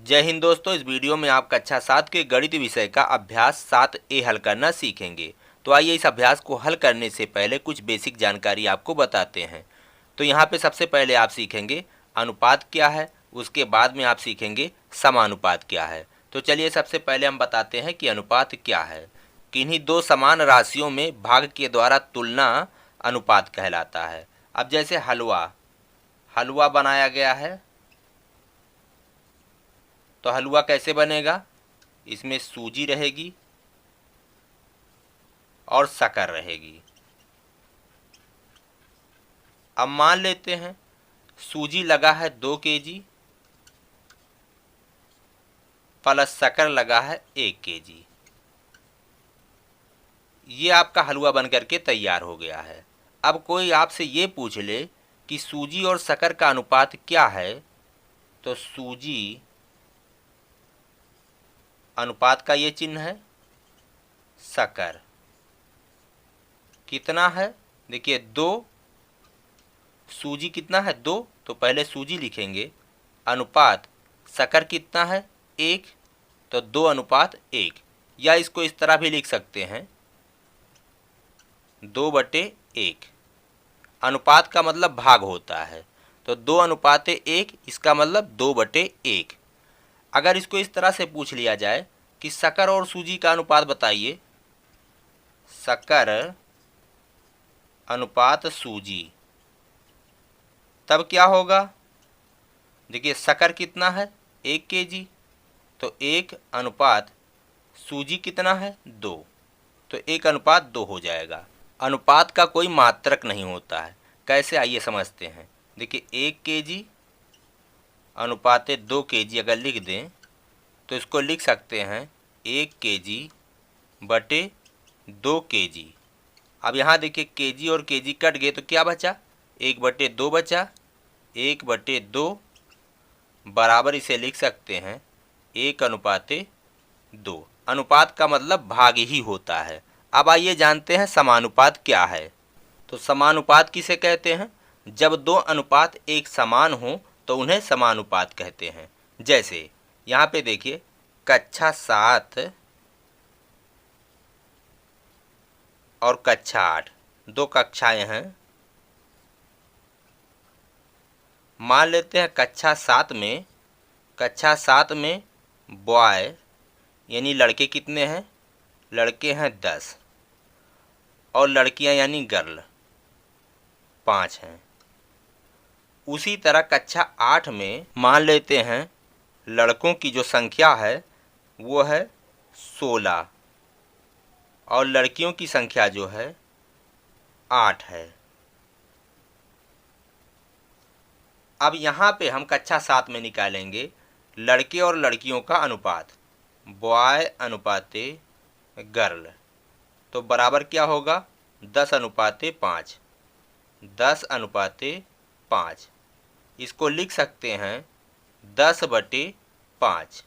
जय हिंद दोस्तों। इस वीडियो में आप कक्षा 7 के गणित विषय का अभ्यास 7A हल करना सीखेंगे। तो आइए इस अभ्यास को हल करने से पहले कुछ बेसिक जानकारी आपको बताते हैं। तो यहाँ पे सबसे पहले आप सीखेंगे अनुपात क्या है, उसके बाद में आप सीखेंगे समानुपात क्या है। तो चलिए सबसे पहले हम बताते हैं कि अनुपात क्या है। किन्हीं दो समान राशियों में भाग के द्वारा तुलना अनुपात कहलाता है। अब जैसे हलवा हलवा बनाया गया है, तो हलवा कैसे बनेगा? इसमें सूजी रहेगी और शक्कर रहेगी। अब मान लेते हैं सूजी लगा है 2 केजी प्लस शक्कर लगा है 1 केजी। ये आपका हलवा बन करके तैयार हो गया है। अब कोई आपसे ये पूछ ले कि सूजी और शक्कर का अनुपात क्या है, तो सूजी अनुपात का ये चिन्ह है, शक्कर कितना है? देखिए 2, सूजी कितना है 2, तो पहले सूजी लिखेंगे। अनुपात शक्कर कितना है 1, तो 2 अनुपात 1। या इसको इस तरह भी लिख सकते हैं 2/1। अनुपात का मतलब भाग होता है, तो 2 अनुपात 1, इसका मतलब 2/1। अगर इसको इस तरह से पूछ लिया जाए कि शक्कर और सूजी का अनुपात बताइए, शक्कर अनुपात सूजी, तब क्या होगा? देखिए शक्कर कितना है 1 केजी, तो 1 अनुपात सूजी कितना है 2, तो 1 अनुपात 2 हो जाएगा। अनुपात का कोई मात्रक नहीं होता है। कैसे, आइए समझते हैं। देखिए 1 केजी अनुपात 2 केजी अगर लिख दें तो इसको लिख सकते हैं 1 केजी बटे 2 केजी। अब यहाँ देखिए केजी और केजी कट गए तो क्या बचा? 1/2 बचा। 1/2 बराबर इसे लिख सकते हैं 1 अनुपात 2। अनुपात का मतलब भाग ही होता है। अब आइए जानते हैं समानुपात क्या है। तो समानुपात किसे कहते हैं? जब दो अनुपात एक समान हो तो उन्हें समानुपात कहते हैं। जैसे यहाँ पे देखिए कक्षा 7 और कक्षा 8, 2 कक्षाएं हैं। मान लेते हैं कक्षा 7 में बॉय यानी लड़के कितने हैं? लड़के हैं 10 और लड़कियां यानी गर्ल 5 हैं। उसी तरह कक्षा 8 में मान लेते हैं लड़कों की जो संख्या है वो है 16 और लड़कियों की संख्या जो है 8 है। अब यहाँ पे हम कक्षा 7 में निकालेंगे लड़के और लड़कियों का अनुपात, बॉय अनुपात गर्ल, तो बराबर क्या होगा? 10 अनुपात 5। 10 अनुपात 5, इसको लिख सकते हैं 10/5।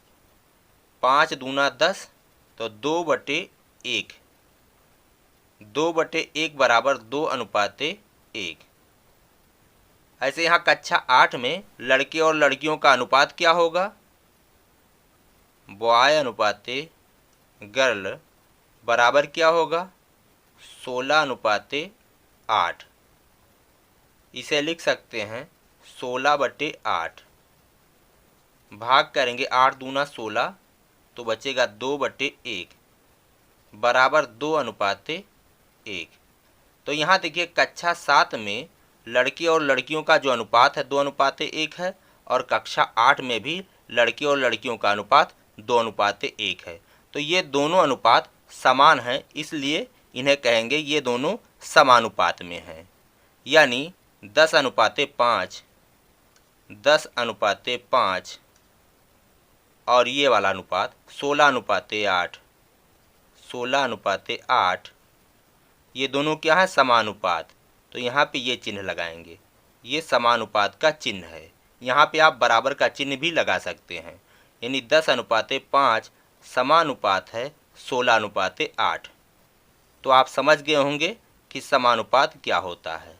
5 दूना 10, तो 2/1। 2/1 बराबर 2 अनुपात 1। ऐसे यहाँ कक्षा 8 में लड़के और लड़कियों का अनुपात क्या होगा? बॉय अनुपात गर्ल बराबर क्या होगा? 16 अनुपात 8। इसे लिख सकते हैं 16/8। भाग करेंगे 8 दूना 16, तो बचेगा 2/1 बराबर 2 अनुपात 1। तो यहाँ देखिए कक्षा 7 में लड़के और लड़कियों का जो अनुपात है 2 अनुपात 1 है, और कक्षा 8 में भी लड़के और लड़कियों का अनुपात 2 अनुपात 1 है। तो ये दोनों अनुपात समान हैं, इसलिए इन्हें कहेंगे ये दोनों समानुपात में हैं। यानी 10 अनुपात 5, 10 अनुपात 5 और ये वाला अनुपात 16 अनुपात 8, 16 अनुपात 8, ये दोनों क्या है? समानुपात। तो यहाँ पे ये चिन्ह लगाएंगे, ये समानुपात का चिन्ह है। यहाँ पे आप बराबर का चिन्ह भी लगा सकते हैं। यानी 10 अनुपात 5 समानुपात है 16 अनुपात 8। तो आप समझ गए होंगे कि समानुपात क्या होता है।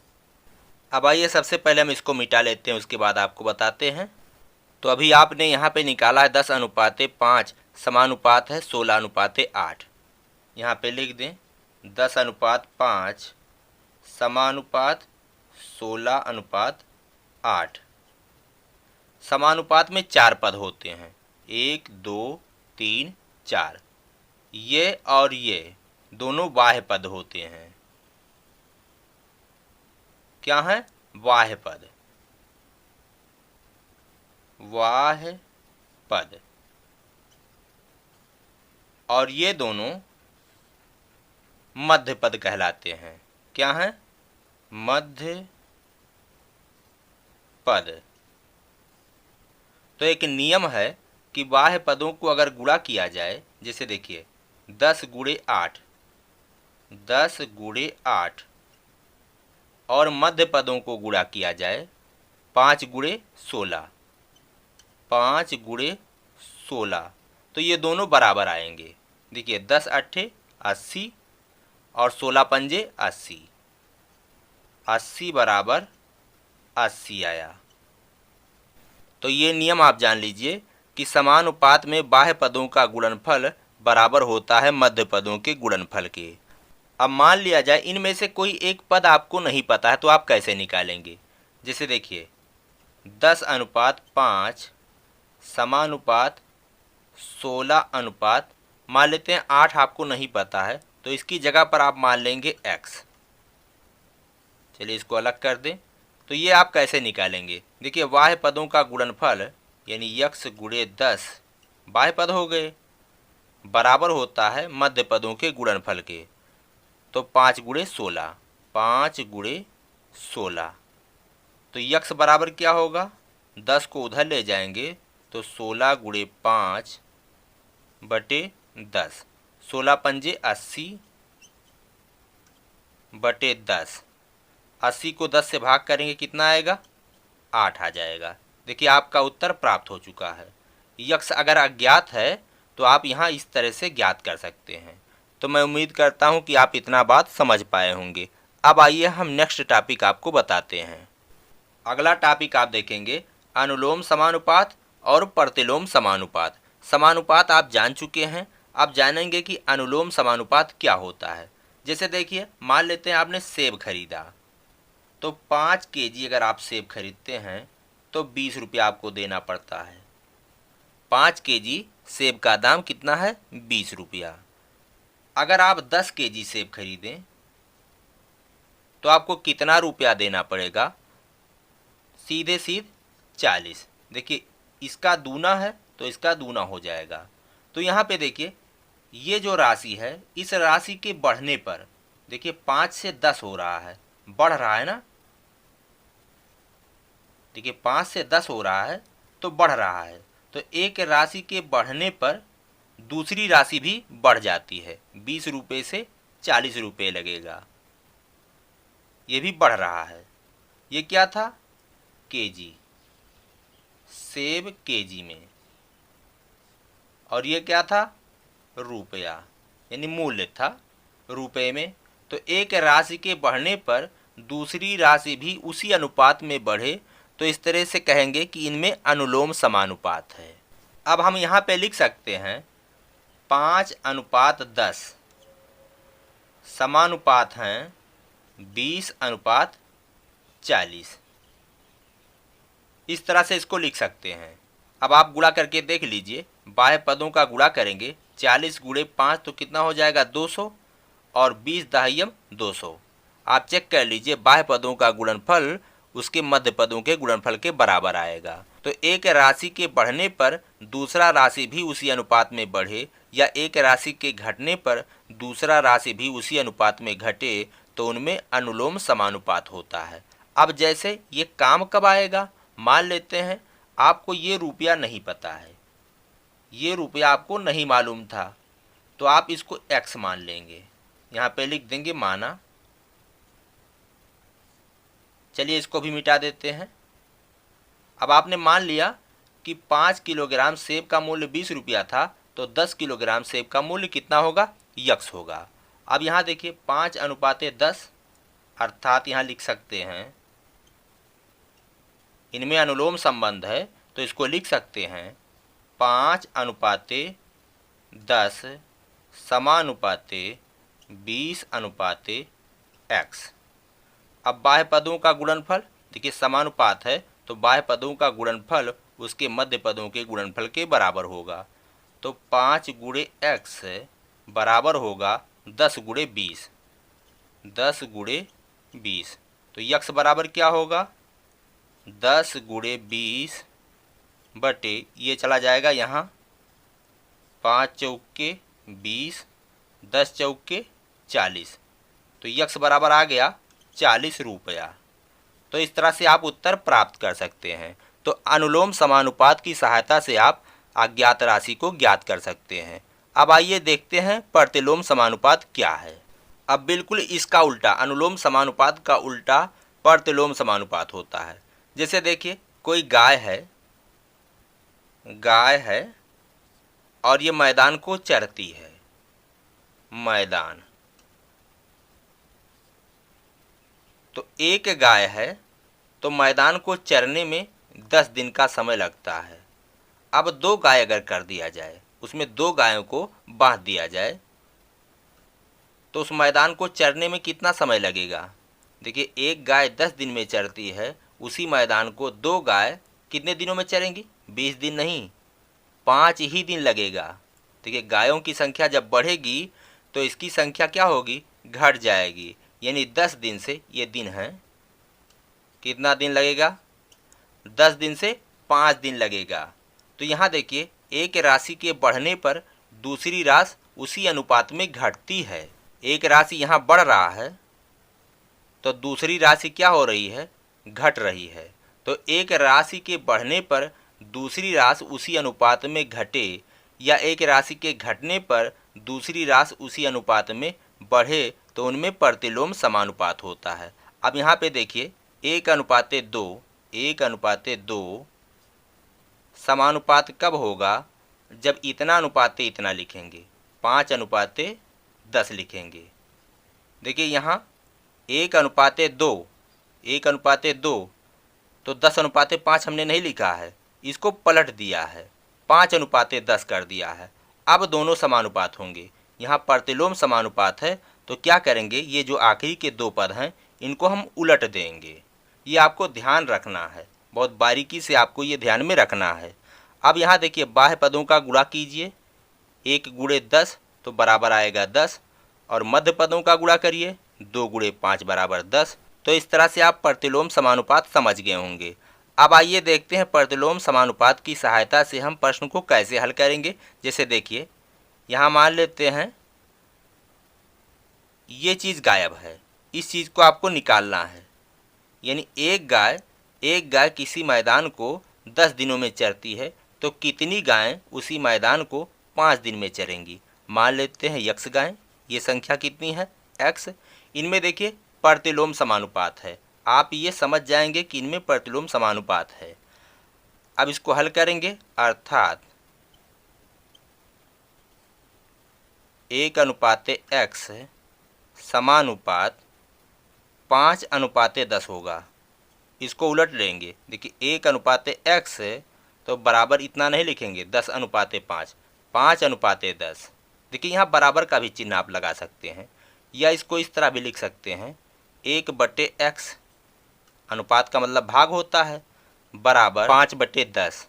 अब आइए सबसे पहले हम इसको मिटा लेते हैं, उसके बाद आपको बताते हैं। तो अभी आपने यहाँ पे निकाला है 10:5 समानुपात है 16:8। यहाँ पे लिख दें 10:5 समानुपात 16:8। समानुपात में 4 पद होते हैं, 1 2 3 4। ये और ये दोनों बाह्य पद होते हैं। क्या है? बाह्य पद। बाह्य पद। और ये दोनों मध्य पद कहलाते हैं। क्या है? मध्य पद। तो एक नियम है कि बाह्य पदों को अगर गुणा किया जाए, जैसे देखिए 10 गुणे 8, 10 गुणे 8, और मध्य पदों को गुणा किया जाए 5 गुणे 16, 5 गुणे 16, तो ये दोनों बराबर आएंगे। देखिए 10 अट्ठे 80 और 16 पंजे 80, 80 बराबर 80 आया। तो ये नियम आप जान लीजिए कि समानुपात में बाह्य पदों का गुणनफल बराबर होता है मध्य पदों के गुणनफल के। अब मान लिया जाए इनमें से कोई एक पद आपको नहीं पता है, तो आप कैसे निकालेंगे? जैसे देखिए 10:5 समानुपात 16 मान लेते हैं 8 आपको नहीं पता है, तो इसकी जगह पर आप मान लेंगे x। चलिए इसको अलग कर दें। तो ये आप कैसे निकालेंगे? देखिए बाह्य पदों का गुणनफल यानी x गुणे 10 बाह्य पद हो गए, बराबर होता है मध्य पदों के गुणनफल के। तो 5 गुणे 16, 5 गुणे 16, तो x बराबर क्या होगा? 10 को उधर ले जाएंगे तो 16 गुणे 5 बटे 10, 16 पंजे 80 बटे 10। 80 को 10 से भाग करेंगे कितना आएगा? 8 आ जाएगा। देखिए आपका उत्तर प्राप्त हो चुका है। यक्ष अगर अज्ञात है तो आप यहाँ इस तरह से ज्ञात कर सकते हैं। तो मैं उम्मीद करता हूँ कि आप इतना बात समझ पाए होंगे। अब आइए हम नेक्स्ट टॉपिक आपको बताते हैं। अगला टॉपिक आप देखेंगे अनुलोम समानुपात और प्रतिलोम समानुपात। समानुपात आप जान चुके हैं, आप जानेंगे कि अनुलोम समानुपात क्या होता है। जैसे देखिए मान लेते हैं आपने सेब खरीदा, तो 5 केजी अगर आप सेब खरीदते हैं तो 20 रुपया आपको देना पड़ता है। 5 केजी सेब का दाम कितना है? 20 रुपया। अगर आप 10 केजी सेब खरीदें तो आपको कितना रुपया देना पड़ेगा? सीधे 40। देखिए इसका दूना है तो इसका दूना हो जाएगा। तो यहाँ पे देखिए ये जो राशि है, इस राशि के बढ़ने पर देखिए 5 से 10 हो रहा है, बढ़ रहा है ना। देखिए 5 से 10 हो रहा है तो बढ़ रहा है। तो एक राशि के बढ़ने पर दूसरी राशि भी बढ़ जाती है। 20 रुपये से 40 रुपये लगेगा, ये भी बढ़ रहा है। ये क्या था? केजी, सेब केजी में। और ये क्या था? रुपया, यानी मूल्य था रुपये में। तो एक राशि के बढ़ने पर दूसरी राशि भी उसी अनुपात में बढ़े, तो इस तरह से कहेंगे कि इनमें अनुलोम समानुपात है। अब हम यहाँ पे लिख सकते हैं 5:10 समानुपात हैं 20:40। इस तरह से इसको लिख सकते हैं। अब आप गुणा करके देख लीजिए, बाह्य पदों का गुणा करेंगे 40 गुणे 5 तो कितना हो जाएगा? 200, और 20 दाहियम 200। आप चेक कर लीजिए बाह्य पदों का गुणनफल उसके मध्य पदों के गुणनफल के बराबर आएगा। तो एक राशि के बढ़ने पर दूसरा राशि भी उसी अनुपात में बढ़े, या एक राशि के घटने पर दूसरा राशि भी उसी अनुपात में घटे, तो उनमें अनुलोम समानुपात होता है। अब जैसे ये काम कब आएगा? मान लेते हैं आपको ये रुपया नहीं पता है, ये रुपया आपको नहीं मालूम था, तो आप इसको x मान लेंगे। यहाँ पे लिख देंगे माना। चलिए इसको भी मिटा देते हैं। अब आपने मान लिया कि 5 किलोग्राम सेब का मूल्य 20 रुपया था, तो 10 किलोग्राम सेब का मूल्य कितना होगा? x होगा। अब यहाँ देखिए 5:10, अर्थात यहाँ लिख सकते हैं इनमें अनुलोम संबंध है, तो इसको लिख सकते हैं 5:10 समानुपाते 20:x। अब बाह्य पदों का गुणनफल, देखिए समानुपात है तो बाह्य पदों का गुणनफल उसके मध्य पदों के गुणनफल के बराबर होगा। तो 5 गुणे x बराबर होगा 10 गुणे 20। 10 गुणे 20 तो यक्स बराबर क्या होगा 10 गुणे 20 बटे ये चला जाएगा यहाँ 5 चौके 20 10 चौके 40 तो यक्स बराबर आ गया 40 रुपया। तो इस तरह से आप उत्तर प्राप्त कर सकते हैं। तो अनुलोम समानुपात की सहायता से आप अज्ञात राशि को ज्ञात कर सकते हैं। अब आइए देखते हैं प्रतिलोम समानुपात क्या है। अब बिल्कुल इसका उल्टा, अनुलोम समानुपात का उल्टा प्रतिलोम समानुपात होता है। जैसे देखिए कोई गाय है और ये मैदान को चरती है। मैदान तो एक गाय है तो मैदान को चरने में 10 दिन का समय लगता है। अब 2 गाय अगर कर दिया जाए, उसमें 2 गायों को बांध दिया जाए तो उस मैदान को चरने में कितना समय लगेगा। देखिए एक गाय 10 दिन में चरती है, उसी मैदान को 2 गाय कितने दिनों में चरेंगी 20 दिन नहीं 5 ही दिन लगेगा। देखिए गायों की संख्या जब बढ़ेगी तो इसकी संख्या क्या होगी घट जाएगी, यानी 10 दिन से ये दिन है कितना दिन लगेगा 10 दिन से 5 दिन लगेगा। तो यहाँ देखिए एक राशि के बढ़ने पर दूसरी राशि उसी अनुपात में घटती है। एक राशि यहाँ बढ़ रहा है तो दूसरी राशि क्या हो रही है घट रही है। तो एक राशि के बढ़ने पर दूसरी राशि उसी अनुपात में घटे या एक राशि के घटने पर दूसरी राशि उसी अनुपात में बढ़े तो उनमें प्रतिलोम समानुपात होता है। अब यहाँ पे देखिए 1:2 समानुपात कब होगा जब इतना अनुपाते इतना लिखेंगे 5:10 लिखेंगे। देखिए यहाँ 1:2 तो 10:5 हमने नहीं लिखा है, इसको पलट दिया है 5:10 कर दिया है। अब दोनों समानुपात होंगे। यहाँ प्रतिलोम समानुपात है तो क्या करेंगे ये जो आखिरी के 2 पद हैं इनको हम उलट देंगे। ये आपको ध्यान रखना है, बहुत बारीकी से आपको ये ध्यान में रखना है। अब यहाँ देखिए बाह्य पदों का गुणा कीजिए 1 गुणे 10 तो बराबर आएगा 10 और मध्य पदों का गुणा करिए 2 गुणे 5 बराबर 10। तो इस तरह से आप प्रतिलोम समानुपात समझ गए होंगे। अब आइए देखते हैं प्रतिलोम समानुपात की सहायता से हम प्रश्न को कैसे हल करेंगे। जैसे देखिए यहाँ मान लेते हैं ये चीज़ गायब है, इस चीज़ को आपको निकालना है। यानी एक गाय किसी मैदान को 10 दिनों में चरती है तो कितनी गायें उसी मैदान को 5 दिन में चरेंगी। मान लेते हैं x गायें, ये संख्या कितनी है x। इनमें देखिए प्रतिलोम समानुपात है, आप ये समझ जाएंगे कि इनमें प्रतिलोम समानुपात है। अब इसको हल करेंगे अर्थात 1:x समानुपात 5:10 होगा। इसको उलट लेंगे, देखिए 1:x तो बराबर इतना नहीं लिखेंगे 10:5 5:10। देखिए यहाँ बराबर का भी चिन्ह आप लगा सकते हैं या इसको इस तरह भी लिख सकते हैं 1/x अनुपात का मतलब भाग होता है बराबर 5/10।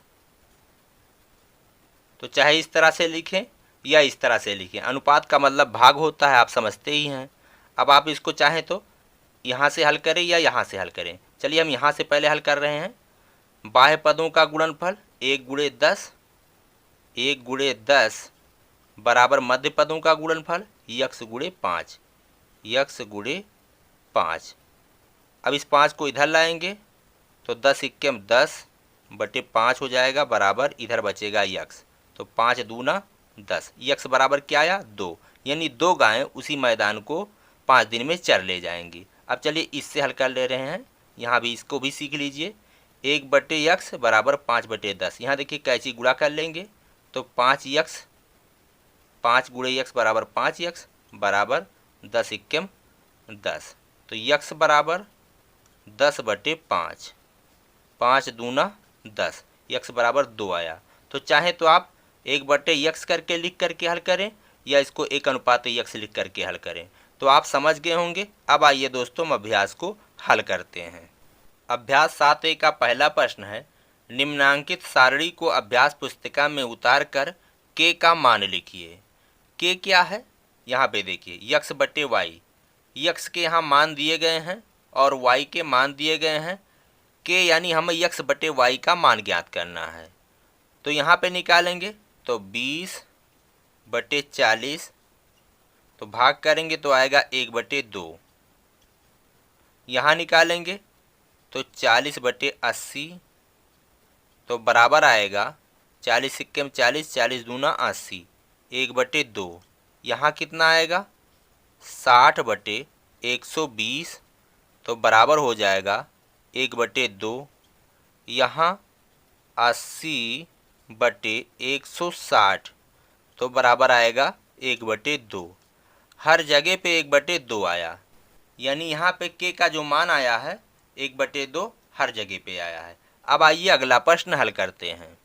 तो चाहे इस तरह से लिखें या इस तरह से लिखें, अनुपात का मतलब भाग होता है, आप समझते ही हैं। अब आप इसको चाहें तो यहाँ से हल करें या यहाँ से हल करें। चलिए हम यहाँ से पहले हल कर रहे हैं। बाह्य पदों का गुणनफल 1 गुणे 10 बराबर मध्य पदों का गुणनफल x गुणे 5। अब इस 5 को इधर लाएंगे तो 10 × 10 बटे 5 हो जाएगा बराबर इधर बचेगा x। तो 5 दूना 10, x बराबर क्या आया 2, यानी 2 गायें उसी मैदान को 5 दिन में चर ले जाएंगी। अब चलिए इससे हल कर ले रहे हैं, यहाँ भी इसको भी सीख लीजिए। 1/x बराबर 5/10। यहाँ देखिए कैंची गुणा कर लेंगे तो 5x 5 गुणे x बराबर 5x बराबर 10 × 10। तो x बराबर 10/5, 5 दूना 10, यक्स बराबर 2 आया। तो चाहे तो आप 1/x करके लिख करके हल करें या इसको 1:x लिख करके हल करें। तो आप समझ गए होंगे। अब आइए दोस्तों हम अभ्यास को हल करते हैं। अभ्यास 7A का पहला प्रश्न है, निम्नांकित सारणी को अभ्यास पुस्तिका में उतार कर k का मान लिखिए। k क्या है? यहाँ पे देखिए x/y, x के यहाँ मान दिए गए हैं और y के मान दिए गए हैं। k यानी हमें x/y का मान ज्ञात करना है। तो यहाँ पे निकालेंगे तो 20/40, तो भाग करेंगे तो आएगा 1/2। यहाँ निकालेंगे तो 40/80, तो बराबर आएगा 40 सिक्के में 40, 40 दूना 80, 1/2। यहाँ कितना आएगा 60/120, तो बराबर हो जाएगा 1/2। यहाँ 80/160, तो बराबर आएगा 1/2। हर जगह पे 1/2 आया, यानी यहाँ पे k का जो मान आया है 1/2 हर जगह पे आया है। अब आइए अगला प्रश्न हल करते हैं।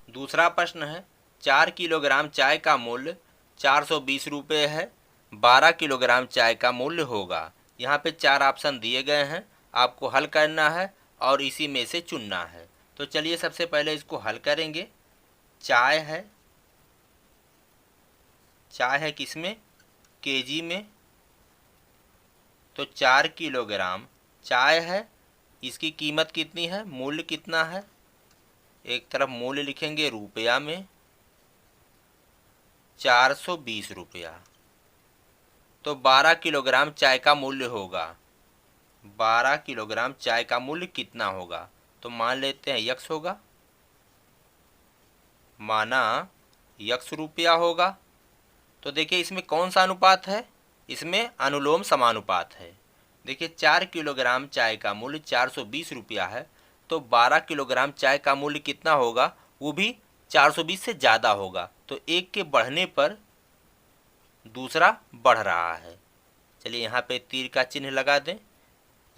दूसरा प्रश्न है, 4 किलोग्राम चाय का मूल्य 420 रुपये है, 12 किलोग्राम चाय का मूल्य होगा। यहाँ पे 4 ऑप्शन दिए गए हैं, आपको हल करना है और इसी में से चुनना है। तो चलिए सबसे पहले इसको हल करेंगे। चाय है किसमें? केजी में। तो 4 किलोग्राम चाय है, इसकी कीमत कितनी है, मूल्य कितना है? एक तरफ मूल्य लिखेंगे रुपया में, 420 रुपया। तो 12 किलोग्राम चाय का मूल्य होगा। 12 किलोग्राम चाय का मूल्य कितना होगा? तो मान लेते हैं x होगा, माना x रुपया होगा। तो देखिए इसमें कौन सा अनुपात है? इसमें अनुलोम समानुपात है। देखिए 4 किलोग्राम चाय का मूल्य 420 रुपया है, तो 12 किलोग्राम चाय का मूल्य कितना होगा? वो भी 420 से ज़्यादा होगा। तो एक के बढ़ने पर दूसरा बढ़ रहा है। चलिए यहाँ पे तीर का चिन्ह लगा दें।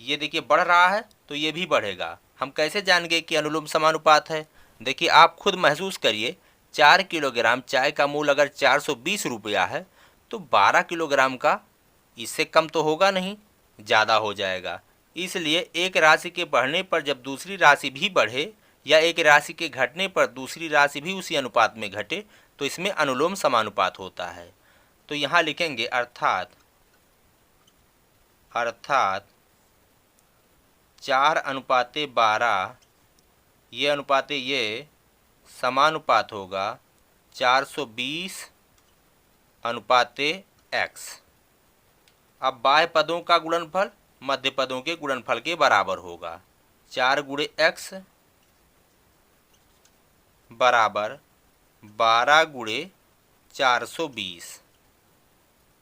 ये देखिए बढ़ रहा है तो ये भी बढ़ेगा। हम कैसे जान गए कि अनुलोम समानुपात है? देखिए आप खुद महसूस करिए, 4 किलोग्राम चाय का मूल्य अगर 420 रुपया है तो 12 किलोग्राम का इससे कम तो होगा नहीं, ज़्यादा हो जाएगा। इसलिए एक राशि के बढ़ने पर जब दूसरी राशि भी बढ़े या एक राशि के घटने पर दूसरी राशि भी उसी अनुपात में घटे तो इसमें अनुलोम समानुपात होता है। तो यहाँ लिखेंगे अर्थात 4:12, ये अनुपाते ये समानुपात होगा 420:x। अब बाह्य पदों का गुणनफल मध्य पदों के गुणनफल के बराबर होगा। 4 गुणे x बराबर 12 गुणे 420,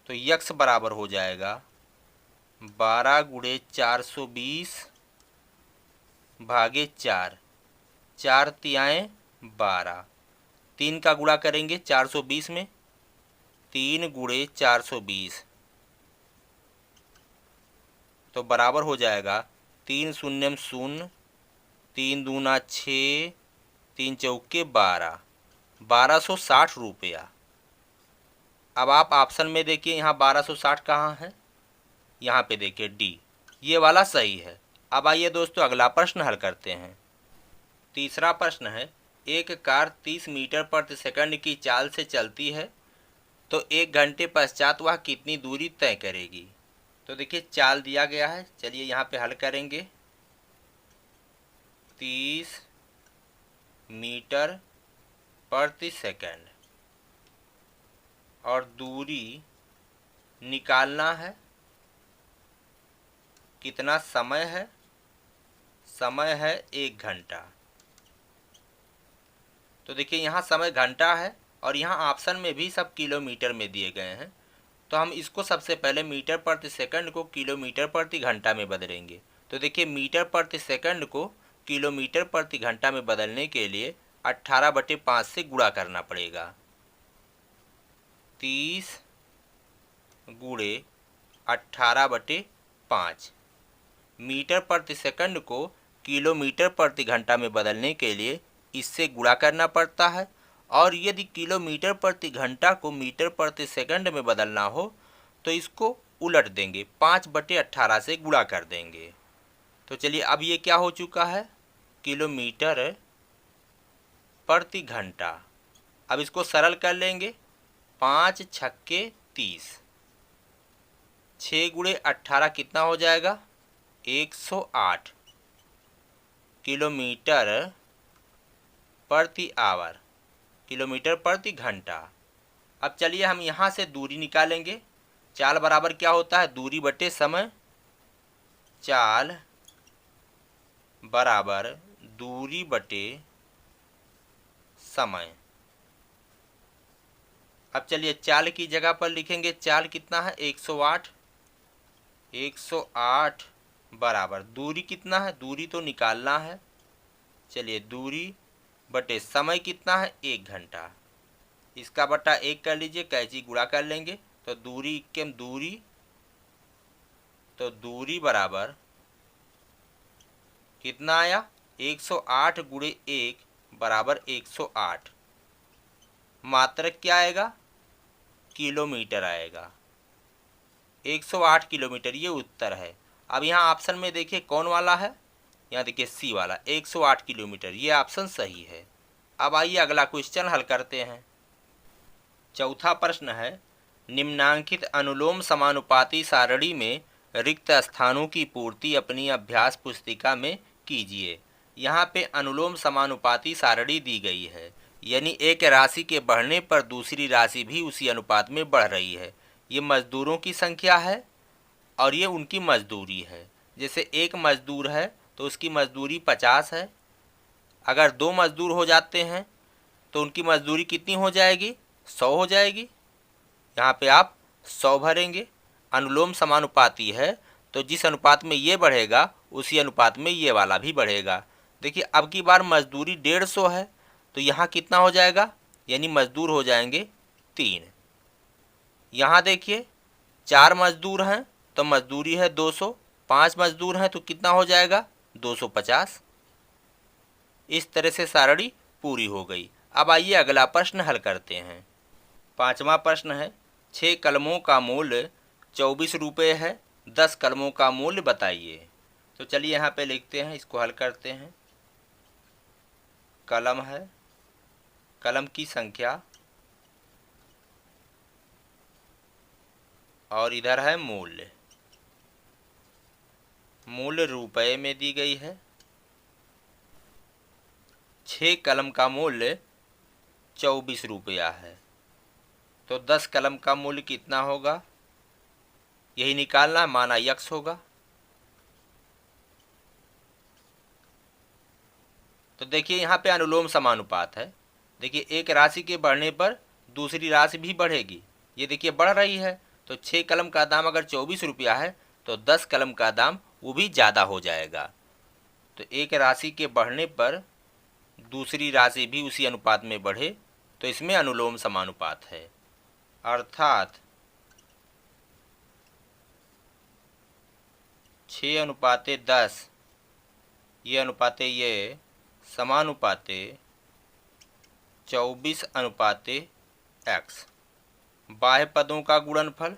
तो x बराबर हो जाएगा 12 गुणे 420 भागे 4, 4 तियाएँ 12, 3 का गुणा करेंगे 420 में, 3 गुणे 420, तो बराबर हो जाएगा 3 शून्यम 0, 3 दूना 6, 3 चौके 12, 1260 रुपया। अब आप ऑप्शन में देखिए यहाँ 1260 कहाँ है? यहाँ पे देखिए डी, ये वाला सही है। अब आइए दोस्तों अगला प्रश्न हल करते हैं। तीसरा प्रश्न है, एक कार 30 मीटर प्रति सेकंड की चाल से चलती है तो 1 घंटे पश्चात वह कितनी दूरी तय करेगी? तो देखिए चाल दिया गया है, चलिए यहाँ पे हल करेंगे। 30 मीटर प्रति सेकंड और दूरी निकालना है। कितना समय है? समय है 1 घंटा। तो देखिए यहाँ समय घंटा है और यहाँ ऑप्शन में भी सब किलोमीटर में दिए गए हैं, तो हम इसको सबसे पहले मीटर प्रति सेकंड को किलोमीटर प्रति घंटा में बदलेंगे। तो देखिए मीटर प्रति सेकंड को किलोमीटर प्रति घंटा में बदलने के लिए 18/5 से गुणा करना पड़ेगा। 30 गुणे 18/5। मीटर प्रति सेकंड को किलोमीटर प्रति घंटा में बदलने के लिए इससे गुणा करना पड़ता है, और यदि किलोमीटर प्रति घंटा को मीटर प्रति सेकंड में बदलना हो तो इसको उलट देंगे, 5/18 से गुणा कर देंगे। तो चलिए अब ये क्या हो चुका है, किलोमीटर प्रति घंटा। अब इसको सरल कर लेंगे, 5 छक्के 30, 6 गुणे 18 कितना हो जाएगा, 108 किलोमीटर प्रति आवर, किलोमीटर प्रति घंटा। अब चलिए हम यहाँ से दूरी निकालेंगे। चाल बराबर क्या होता है, दूरी बटे समय। चाल बराबर दूरी बटे समय। अब चलिए चाल की जगह पर लिखेंगे, चाल कितना है, 108। 108 बराबर दूरी कितना है, दूरी तो निकालना है। चलिए दूरी बटे समय कितना है, 1 घंटा। इसका बटा 1 कर लीजिए, कैंची गुणा कर लेंगे तो दूरी के दूरी, तो दूरी बराबर कितना आया, 108 गुणे 1 बराबर 108। मात्रक क्या आएगा, किलोमीटर आएगा, 108 किलोमीटर, ये उत्तर है। अब यहाँ ऑप्शन में देखिए कौन वाला है, यहाँ देखिए सी वाला, 108 किलोमीटर, ये ऑप्शन सही है। अब आइए अगला क्वेश्चन हल करते हैं। चौथा प्रश्न है, निम्नांकित अनुलोम समानुपाती सारणी में रिक्त स्थानों की पूर्ति अपनी अभ्यास पुस्तिका में कीजिए। यहाँ पे अनुलोम समानुपाती सारणी दी गई है, यानी एक राशि के बढ़ने पर दूसरी राशि भी उसी अनुपात में बढ़ रही है। ये मजदूरों की संख्या है और ये उनकी मजदूरी है। जैसे एक मजदूर है तो उसकी मजदूरी 50 है, अगर 2 मजदूर हो जाते हैं तो उनकी मजदूरी कितनी हो जाएगी, 100 हो जाएगी। यहाँ पे आप 100 भरेंगे। अनुलोम समानुपाती है तो जिस अनुपात में ये बढ़ेगा उसी अनुपात में ये वाला भी बढ़ेगा। देखिए अब की बार मजदूरी 150 है तो यहाँ कितना हो जाएगा, यानी मजदूर हो जाएंगे 3। यहाँ देखिए 4 मजदूर हैं तो मजदूरी है 200, 5 मजदूर हैं तो कितना हो जाएगा, 250। इस तरह से सारणी पूरी हो गई। अब आइए अगला प्रश्न हल करते हैं। पांचवा प्रश्न है, 6 कलमों का मूल्य 24 रुपये है, 10 कलमों का मूल्य बताइए। तो चलिए यहाँ पे लिखते हैं, इसको हल करते हैं। कलम है, कलम की संख्या, और इधर है मूल्य। मूल्य रुपये में दी गई है। 6 कलम का मूल्य 24 रुपया है, तो 10 कलम का मूल्य कितना होगा, यही निकालना, माना यक्स होगा। तो देखिए यहाँ पे अनुलोम समानुपात है। देखिए एक राशि के बढ़ने पर दूसरी राशि भी बढ़ेगी, ये देखिए बढ़ रही है। तो 6 कलम का दाम अगर 24 रुपया है तो 10 कलम का दाम वो भी ज़्यादा हो जाएगा। तो एक राशि के बढ़ने पर दूसरी राशि भी उसी अनुपात में बढ़े, तो इसमें अनुलोम समानुपात है। अर्थात 6:10 ये अनुपाते ये समानुपाते 24:x। बाह्य पदों का गुणनफल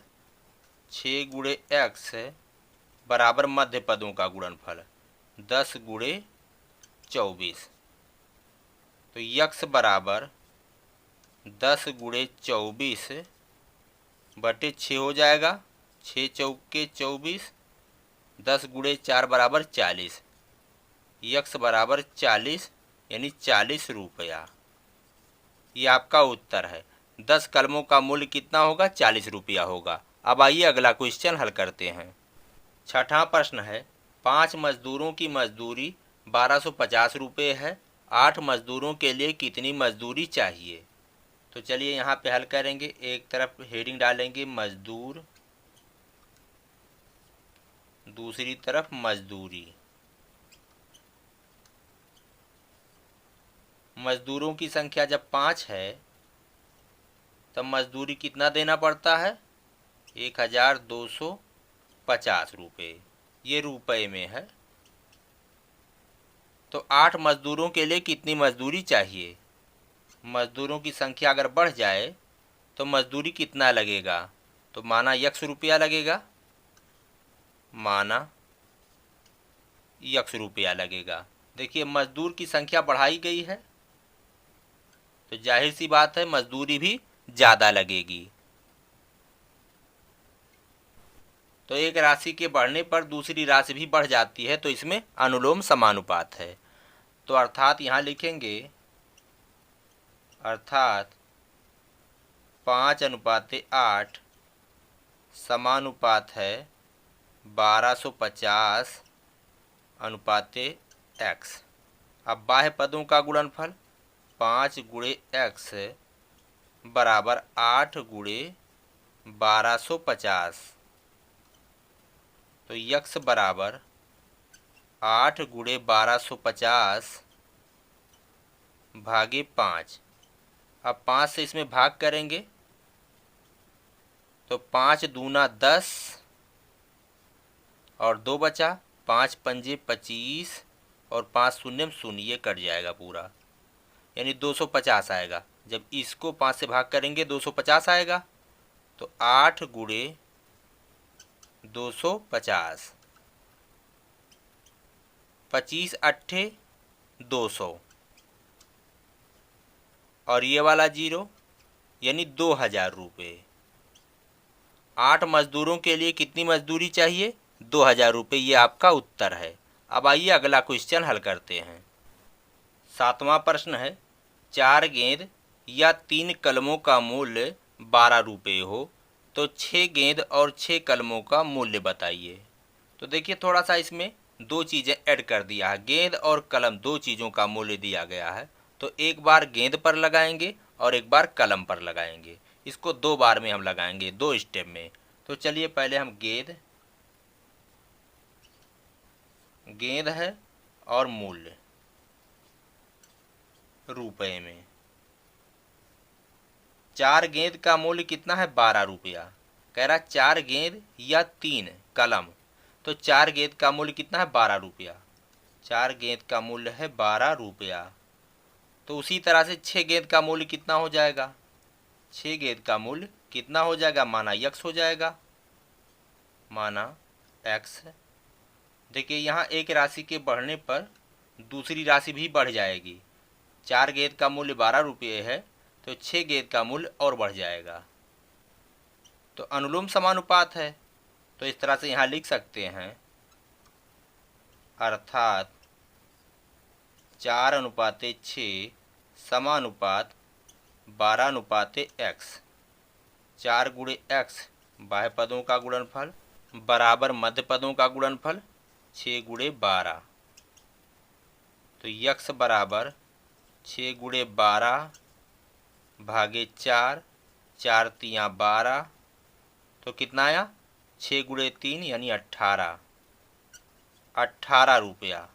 6 गुणे x बराबर मध्य पदों का गुणनफल 10 गुणे 24। तो यक्स बराबर 10 गुणे 24 बटे 6 हो जाएगा। 6 चौके 24, 10 गुणे 4 बराबर 40। यक्स बराबर 40, यानी 40 रुपया। ये आपका उत्तर है। 10 कलमों का मूल्य कितना होगा, 40 रुपया होगा। अब आइए अगला क्वेश्चन हल करते हैं। छठा प्रश्न है, 5 मजदूरों की मजदूरी 1250 रुपये है, 8 मजदूरों के लिए कितनी मजदूरी चाहिए। तो चलिए यहाँ पे हल करेंगे। एक तरफ हेडिंग डालेंगे मजदूर, दूसरी तरफ मजदूरी। मजदूरों की संख्या जब 5 है तब मजदूरी कितना देना पड़ता है, 1250 रुपये। ये रुपये में है। तो 8 मजदूरों के लिए कितनी मजदूरी चाहिए। मजदूरों की संख्या अगर बढ़ जाए तो मजदूरी कितना लगेगा, तो माना यक्स रुपया लगेगा, माना यक्स रुपया लगेगा। देखिए मजदूर की संख्या बढ़ाई गई है तो जाहिर सी बात है मजदूरी भी ज़्यादा लगेगी। तो एक राशि के बढ़ने पर दूसरी राशि भी बढ़ जाती है, तो इसमें अनुलोम समानुपात है। तो अर्थात यहाँ लिखेंगे अर्थात 5:8 समानुपात है 1250 अनुपाते x। अब बाह्य पदों का गुणनफल 5 गुणे x बराबर 8 गुणे 1250। तो यक्स बराबर 8 गुणे 1250 भागे 5। अब 5 से इसमें भाग करेंगे तो 5 दूना 10 और 2 बचा, 5 पंजे 25 और 5 शून्य शून्य, ये कट जाएगा पूरा, यानी 250 आएगा। जब इसको 5 से भाग करेंगे 250 आएगा। तो 8 गुणे 250, 25 अट्ठे 200 और ये वाला 0 यानी 2000 रुपये। 8 मजदूरों के लिए कितनी मजदूरी चाहिए, 2000 रुपये, ये आपका उत्तर है। अब आइए अगला क्वेश्चन हल करते हैं। 7वां प्रश्न है 4 गेंद या 3 कलमों का मूल्य 12 रुपये हो तो 6 गेंद और 6 कलमों का मूल्य बताइए। तो देखिए थोड़ा सा इसमें दो चीज़ें ऐड कर दिया है, गेंद और कलम दो चीज़ों का मूल्य दिया गया है। तो एक बार गेंद पर लगाएंगे और एक बार कलम पर लगाएंगे। इसको 2 बार में हम लगाएंगे, 2 स्टेप में। तो चलिए पहले हम गेंद है और मूल्य रुपए में। 4 गेंद का मूल्य कितना है, 12 रुपया। कह रहा 4 गेंद या 3 कलम, तो 4 गेंद का मूल्य कितना है, 12 रुपया। 4 गेंद का मूल्य है 12 रुपया। तो उसी तरह से 6 गेंद का मूल्य कितना हो जाएगा, 6 गेंद का मूल्य कितना हो जाएगा, माना यक्स हो जाएगा, माना एक्स। देखिए यहाँ एक राशि के बढ़ने पर दूसरी राशि भी बढ़ जाएगी। 4 गेंद का मूल्य 12 रुपये है तो 6 गेंद का मूल्य और बढ़ जाएगा। तो अनुलोम समानुपात है, तो इस तरह से यहाँ लिख सकते हैं अर्थात 4:6 समानुपात 12:x। 4 गुणे x बाह्य पदों का गुणनफल बराबर मध्य पदों का गुणनफल 6 गुणे 12। तो यक्स बराबर 6 गुणे 12 भागे 4, 4 तियाँ 12, तो कितना आया, 6 गुणे 3 यानी 18 रुपया।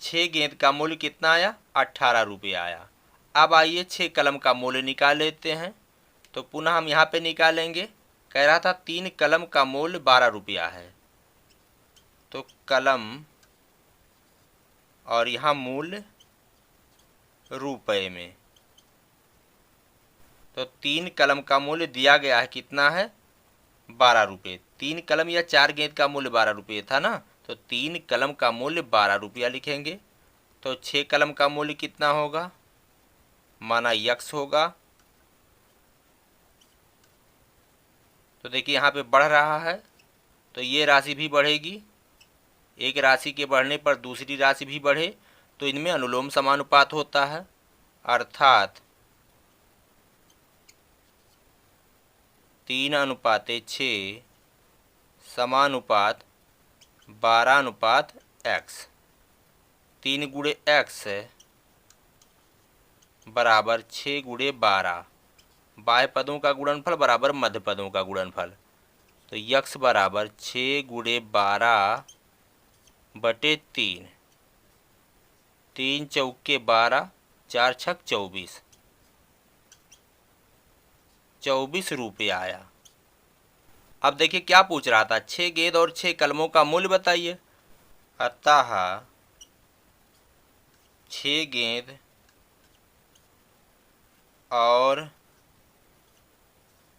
6 गेंद का मूल्य कितना आया, 18 रुपया आया। अब आइए 6 कलम का मूल्य निकाल लेते हैं। तो पुनः हम यहाँ पे निकालेंगे। कह रहा था 3 कलम का मूल्य 12 रुपया है, तो कलम और यहाँ मूल्य रुपए में। तो 3 कलम का मूल्य दिया गया है कितना है, 12 रुपये। 3 कलम या 4 गेंद का मूल्य 12 रुपये था ना, तो 3 कलम का मूल्य 12 रुपया लिखेंगे। तो 6 कलम का मूल्य कितना होगा, माना यक्स होगा। तो देखिए यहाँ पे बढ़ रहा है तो ये राशि भी बढ़ेगी। एक राशि के बढ़ने पर दूसरी राशि भी बढ़े तो इनमें अनुलोम समानुपात होता है। अर्थात 3:6 समानुपात 12:x। 3 गुणे x बराबर 6 गुणे 12। बाह्य पदों का गुणनफल बराबर मध्य पदों का गुणनफल। तो यक्स बराबर 6 गुणे 12 बटे 3। 3 चौके 12, 4 छक 24, 24 रुपया आया। अब देखिए क्या पूछ रहा था, 6 गेंद और 6 कलमों का मूल्य बताइए। अतः 6 गेंद और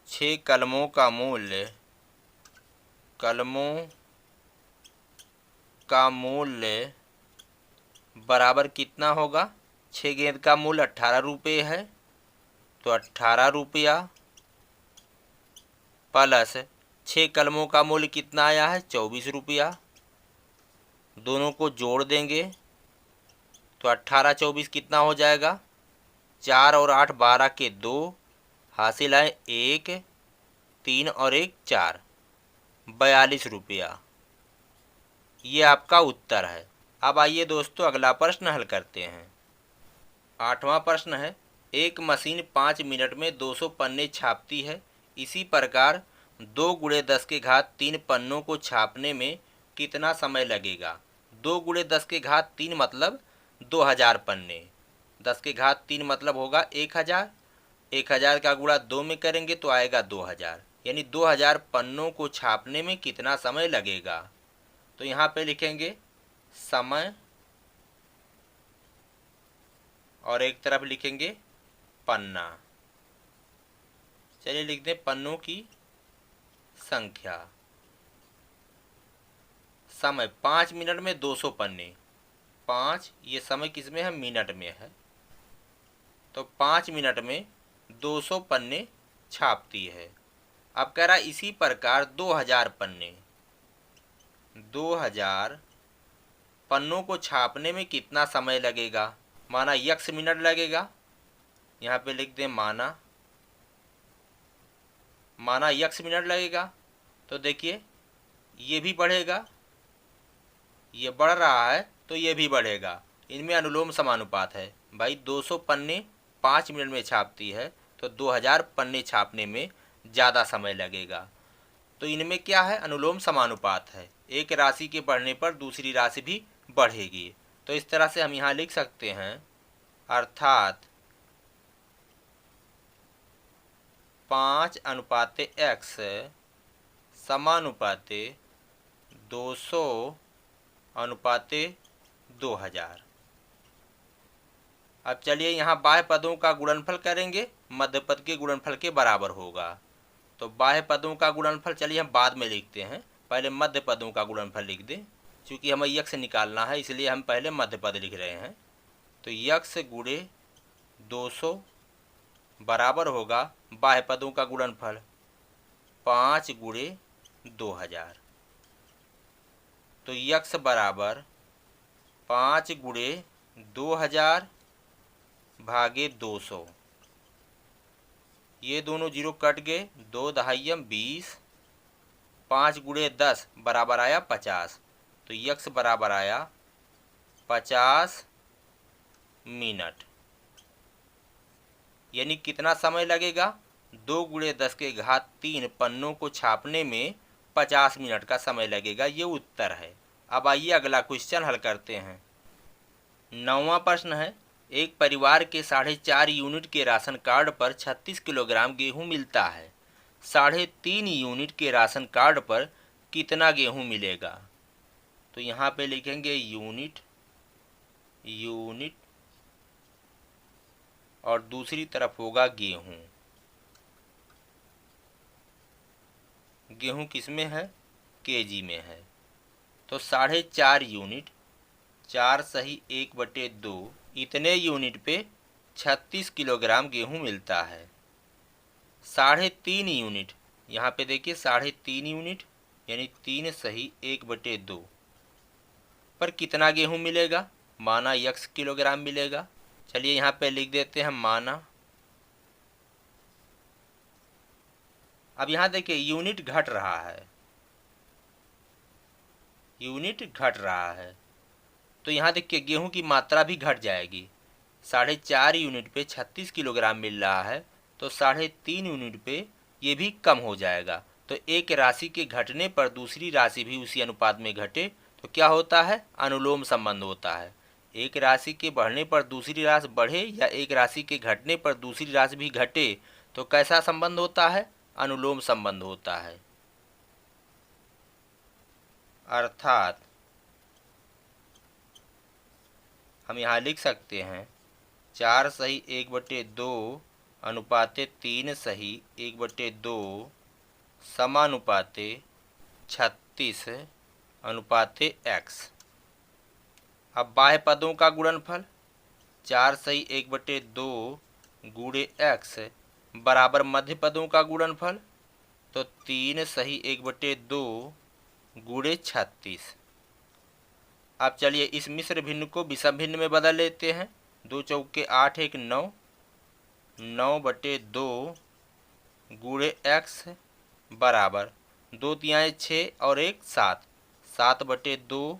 6 कलमों का मूल्य बराबर कितना होगा? 6 गेंद का मूल्य 18 रुपये है, तो 18 रुपया प्लस 6 कलमों का मूल्य कितना आया है? 24 रुपया। दोनों को जोड़ देंगे तो 18 24 कितना हो जाएगा? 4 और 8 12 के 2, हासिल है 1, 3 और 1 4, 42 रुपया। ये आपका उत्तर है। अब आइए दोस्तों अगला प्रश्न हल करते हैं। 8वां प्रश्न है, एक मशीन 5 मिनट में 200 पन्ने छापती है। इसी प्रकार 2 × 10³ पन्नों को छापने में कितना समय लगेगा? 2 × 10³ मतलब 2000 पन्ने, 10³ मतलब होगा 1000, 1000 का गुणा 2 में करेंगे तो आएगा 2000, यानी 2000 पन्नों को छापने में कितना समय लगेगा? तो यहाँ पे लिखेंगे समय और एक तरफ लिखेंगे पन्ना। चलिए लिख दें पन्नों की संख्या। समय 5 मिनट में 200 पन्ने, 5 ये समय किस में है? मिनट में है। तो 5 मिनट में 200 पन्ने छापती है। अब कह रहा इसी प्रकार 2000 पन्ने, 2000 पन्नों को छापने में कितना समय लगेगा? माना x मिनट लगेगा। यहाँ पे लिख दें माना x मिनट लगेगा। तो देखिए ये भी बढ़ेगा, ये बढ़ रहा है तो ये भी बढ़ेगा, इनमें अनुलोम समानुपात है। भाई 200 पन्ने 5 मिनट में छापती है तो 2000 पन्ने छापने में ज़्यादा समय लगेगा। तो इनमें क्या है? अनुलोम समानुपात है। एक राशि के बढ़ने पर दूसरी राशि भी बढ़ेगी। तो इस तरह से हम यहाँ लिख सकते हैं, अर्थात 5:x समानुपाते 200:2000। अब चलिए यहाँ बाह्य पदों का गुणनफल करेंगे, मध्य पद के गुणनफल के बराबर होगा। तो बाह्य पदों का गुणनफल चलिए हम बाद में लिखते हैं, पहले मध्य पदों का गुणनफल लिख दें। चूँकि हमें x निकालना है इसलिए हम पहले मध्य पद लिख रहे हैं। तो x × 200 बराबर होगा बाह्य पदों का गुणनफल 5 × 2000। तो x बराबर 5 × 2000 भागे 200। ये दोनों जीरो कट गए, 2 दहाइयम 20, 5 × 10 बराबर आया 50। तो x बराबर आया 50 मिनट। यानी कितना समय लगेगा? 2 × 10³ पन्नों को छापने में 50 मिनट का समय लगेगा। ये उत्तर है। अब आइए अगला क्वेश्चन हल करते हैं। 9वां प्रश्न है, एक परिवार के 4.5 यूनिट के राशन कार्ड पर 36 किलोग्राम गेहूं मिलता है। 3.5 यूनिट के राशन कार्ड पर कितना गेहूं मिलेगा? तो यहाँ पे लिखेंगे यूनिट और दूसरी तरफ होगा गेहूं। गेहूं किस में है? केजी में है। तो 4.5 यूनिट, 4 सही 1/2, इतने यूनिट पे 36 किलोग्राम गेहूं मिलता है। 3.5 यूनिट, यहाँ पे देखिए 3.5 यूनिट यानी 3 सही 1/2 पर कितना गेहूं मिलेगा? माना x किलोग्राम मिलेगा। चलिए यहाँ पे लिख देते हैं माना। अब यहाँ देखिए यूनिट घट रहा है, तो यहाँ देखिए गेहूं की मात्रा भी घट जाएगी। 4.5 यूनिट पे 36 किलोग्राम मिल रहा है, तो 3.5 यूनिट पे ये भी कम हो जाएगा। तो एक राशि के घटने पर दूसरी राशि भी उसी अनुपात में घटे तो क्या होता है? अनुलोम संबंध होता है। एक राशि के बढ़ने पर दूसरी राशि बढ़े या एक राशि के घटने पर दूसरी राशि भी घटे तो कैसा संबंध होता है? अनुलोम संबंध होता है। अर्थात हम यहाँ लिख सकते हैं 4 सही 1/2 अनुपाते 3 सही 1/2 समानुपाते 36 अनुपाते x। अब बाह्य पदों का गुणनफल 4 सही 1/2 गुणे x बराबर मध्य पदों का गुणनफल, तो 3 सही 1/2 गुणे 36। अब चलिए इस मिश्र भिन्न को विषम भिन्न में बदल लेते हैं। 2 चौके 8 1 9, 9/2 गुणे x बराबर 2 तिहाई 6 और 1 7, 7/2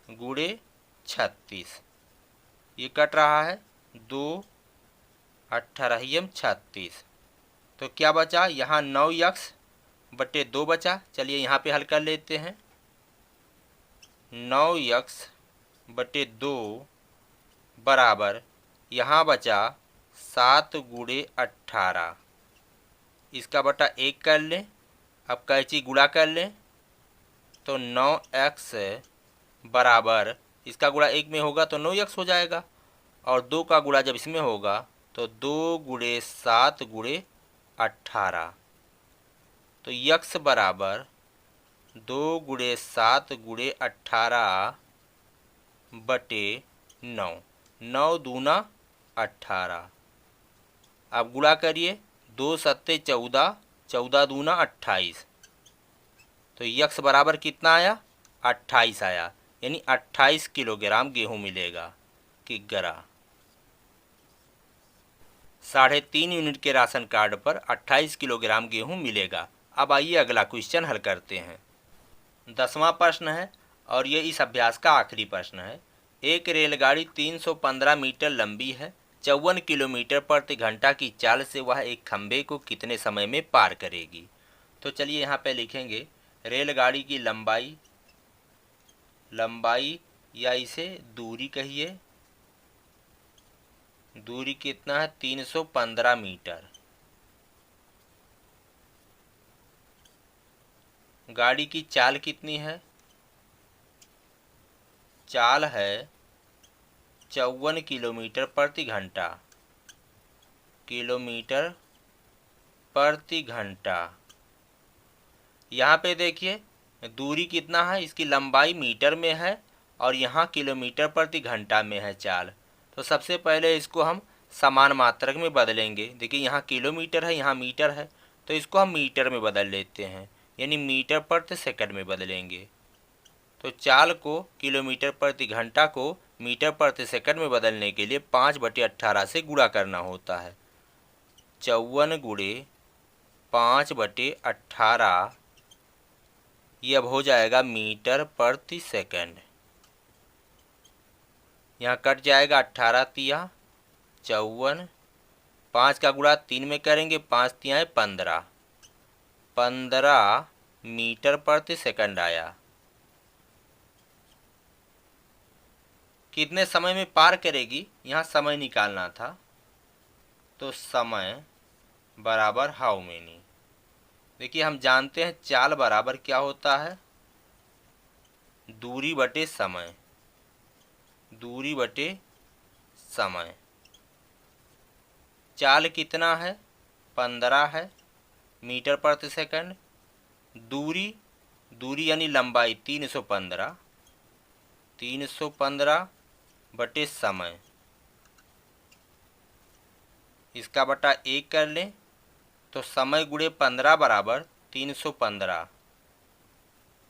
गुणे 36। ये कट रहा है 2 18 36। तो क्या बचा यहाँ 9x/2 बचा। चलिए यहाँ पे हल कर लेते हैं। 9x/2 बराबर यहाँ बचा 7 गुणे 18। इसका बटा 1 कर लें। अब कैंची गुणा कर लें तो 9x बराबर इसका गुणा 1 में होगा तो 9x हो जाएगा, और 2 का गुणा जब इसमें होगा तो 2 गुणे 7 गुणे 18। तो x बराबर 2 गुणे 7 गुणे 18 बटे 9, 9 दूना 18। अब गुणा करिए 2 सत्ते 14, 14 दूना 28। तो x बराबर कितना आया 28 आया, यानी 28 किलोग्राम गेहूं मिलेगा। किग्रा 3.5 यूनिट के राशन कार्ड पर 28 किलोग्राम गेहूं मिलेगा। अब आइए अगला क्वेश्चन हल करते हैं। 10वां प्रश्न है और ये इस अभ्यास का आखिरी प्रश्न है। एक रेलगाड़ी 315 मीटर लंबी है। 54 किलोमीटर प्रति घंटा की चाल से वह एक खंभे को कितने समय में पार करेगी। तो चलिए यहाँ पे लिखेंगे रेलगाड़ी की लंबाई या इसे दूरी कहिए। दूरी कितना है 315 मीटर। गाड़ी की चाल कितनी है, चाल है 54 किलोमीटर प्रति घंटा। किलोमीटर प्रति घंटा। यहाँ पे देखिए दूरी कितना है, इसकी लंबाई मीटर में है और यहाँ किलोमीटर प्रति घंटा में है चाल। तो सबसे पहले इसको हम समान मात्रक में बदलेंगे। देखिए यहाँ किलोमीटर है, यहाँ मीटर है, तो इसको हम मीटर में बदल लेते हैं, यानी मीटर प्रति सेकंड में बदलेंगे। तो चाल को किलोमीटर प्रति घंटा को मीटर प्रति सेकंड में बदलने के लिए 5/18 से गुणा करना होता है। 54 गुणे 5/18 ये अब हो जाएगा मीटर प्रति सेकंड। यहाँ कट जाएगा 18 तिया 54, 5 का गुणा 3 में करेंगे, 5 तियाएँ 15, 15 मीटर प्रति सेकंड आया। कितने समय में पार करेगी, यहाँ समय निकालना था, तो समय बराबर हाउ मेनी। देखिए हम जानते हैं चाल बराबर क्या होता है, दूरी बटे समय। दूरी बटे समय। चाल कितना है 15 है मीटर प्रति सेकंड। दूरी यानी लंबाई 315 बटे समय। इसका बटा 1 कर लें तो समय गुणे 15 बराबर 315।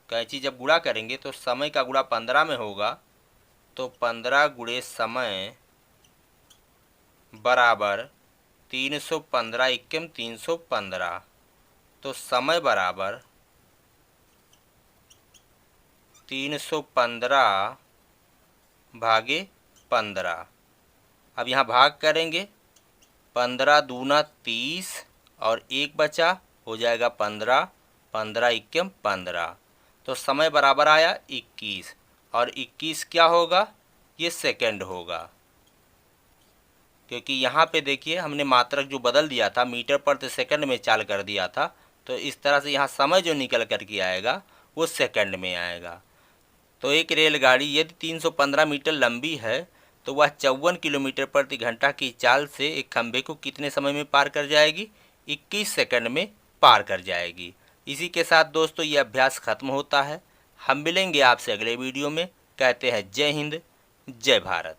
कैंची जब गुणा करेंगे तो समय का गुणा 15 में होगा, तो 15 गुणे समय बराबर 315 एकम 315। तो समय बराबर 315 भागे 15। अब यहाँ भाग करेंगे, 15 दूना 30 और 1 बचा, हो जाएगा 15, 15 एकम 15। तो समय बराबर आया 21, और 21 क्या होगा, ये सेकंड होगा। क्योंकि यहाँ पे देखिए हमने मात्रक जो बदल दिया था, मीटर प्रति सेकंड में चाल कर दिया था, तो इस तरह से यहाँ समय जो निकल कर के आएगा वो सेकंड में आएगा। तो एक रेलगाड़ी यदि 315 मीटर लंबी है तो वह 54 किलोमीटर प्रति घंटा की चाल से एक खंभे को कितने समय में पार कर जाएगी? 21 सेकंड में पार कर जाएगी। इसी के साथ दोस्तों ये अभ्यास खत्म होता है। हम मिलेंगे आपसे अगले वीडियो में। कहते हैं जय हिंद, जय भारत।